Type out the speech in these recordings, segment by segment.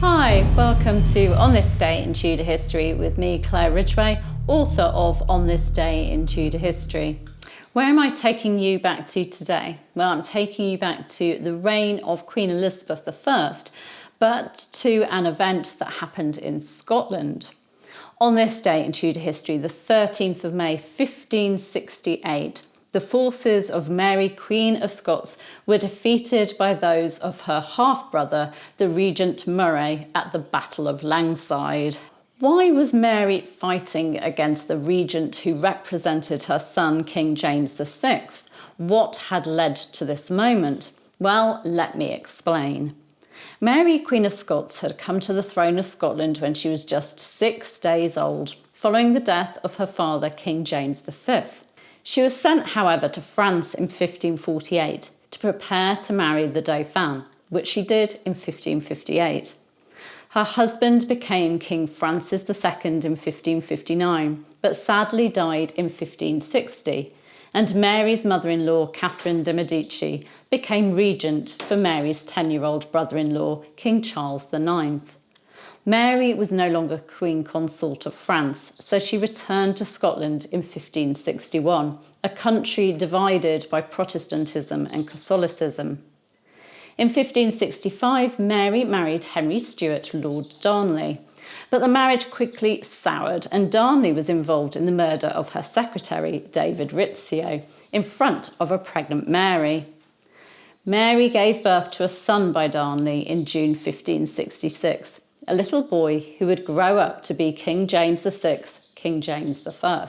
Hi, welcome to On This Day in Tudor History with me, Claire Ridgway, author of On This Day in Tudor History. Where am I taking you back to today? Well, I'm taking you back to the reign of Queen Elizabeth I, but to an event that happened in Scotland. On this day in Tudor history, the 13th of May, 1568, the forces of Mary, Queen of Scots, were defeated by those of her half-brother, the Regent Moray, at the Battle of Langside. Why was Mary fighting against the regent who represented her son, King James VI? What had led to this moment? Well, let me explain. Mary, Queen of Scots, had come to the throne of Scotland when she was just 6 days old, following the death of her father, King James V. She was sent, however, to France in 1548 to prepare to marry the Dauphin, which she did in 1558. Her husband became King Francis II in 1559, but sadly died in 1560, and Mary's mother-in-law, Catherine de' Medici, became regent for Mary's 10-year-old brother-in-law, King Charles IX. Mary was no longer Queen Consort of France, so she returned to Scotland in 1561, a country divided by Protestantism and Catholicism. In 1565, Mary married Henry Stuart, Lord Darnley, but the marriage quickly soured and Darnley was involved in the murder of her secretary, David Rizzio, in front of a pregnant Mary. Mary gave birth to a son by Darnley in June 1566, a little boy who would grow up to be King James VI, King James I.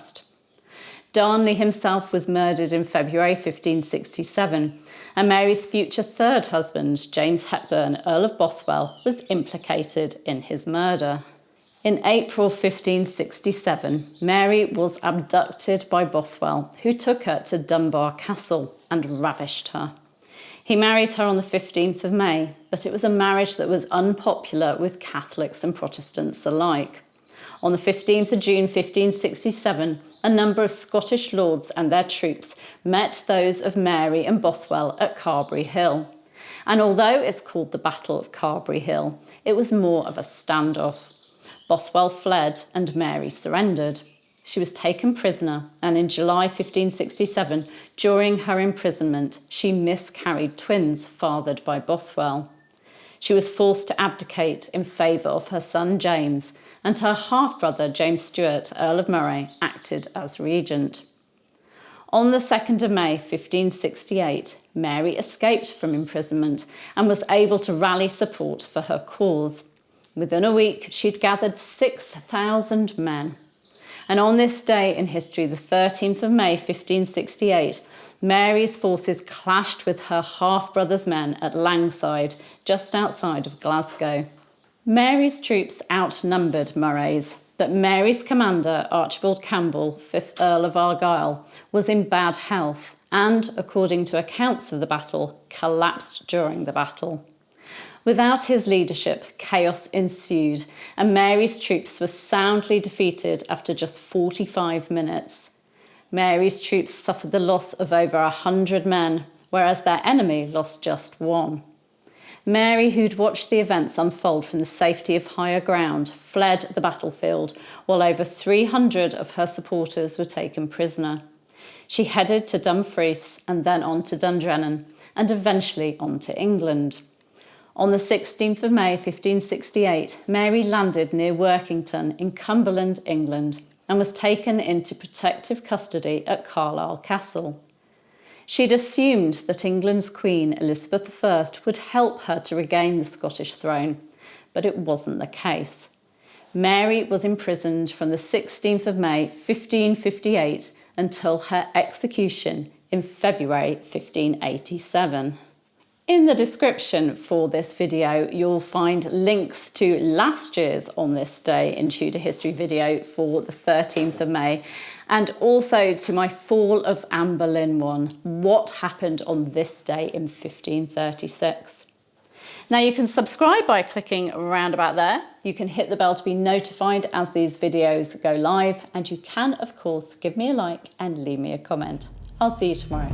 Darnley himself was murdered in February 1567, and Mary's future third husband, James Hepburn, Earl of Bothwell, was implicated in his murder. In April 1567, Mary was abducted by Bothwell, who took her to Dunbar Castle and ravished her. He married her on the 15th of May, but it was a marriage that was unpopular with Catholics and Protestants alike. On the 15th of June 1567, a number of Scottish lords and their troops met those of Mary and Bothwell at Carberry Hill. And although it's called the Battle of Carberry Hill, it was more of a standoff. Bothwell fled and Mary surrendered. She was taken prisoner, and in July 1567, during her imprisonment, she miscarried twins fathered by Bothwell. She was forced to abdicate in favour of her son James, and her half-brother James Stuart, Earl of Moray, acted as regent. On the 2nd of May 1568, Mary escaped from imprisonment and was able to rally support for her cause. Within a week, she'd gathered 6,000 men. And on this day in history, the 13th of May 1568, Mary's forces clashed with her half-brother's men at Langside, just outside of Glasgow. Mary's troops outnumbered Moray's, but Mary's commander, Archibald Campbell, 5th Earl of Argyll, was in bad health and, according to accounts of the battle, collapsed during the battle. Without his leadership, chaos ensued, and Mary's troops were soundly defeated after just 45 minutes. Mary's troops suffered the loss of over 100 men, whereas their enemy lost just 1. Mary, who'd watched the events unfold from the safety of higher ground, fled the battlefield, while over 300 of her supporters were taken prisoner. She headed to Dumfries and then on to Dundrennan, and eventually on to England. On the 16th of May 1568, Mary landed near Workington in Cumberland, England, and was taken into protective custody at Carlisle Castle. She'd assumed that England's Queen Elizabeth I would help her to regain the Scottish throne, but it wasn't the case. Mary was imprisoned from the 16th of May 1558 until her execution in February 1587. In the description for this video, you'll find links to last year's On This Day in Tudor History video for the 13th of May, and also to my Fall of Anne Boleyn one, What Happened on This Day in 1536. Now you can subscribe by clicking around about there. You can hit the bell to be notified as these videos go live, and you can, of course, give me a like and leave me a comment. I'll see you tomorrow.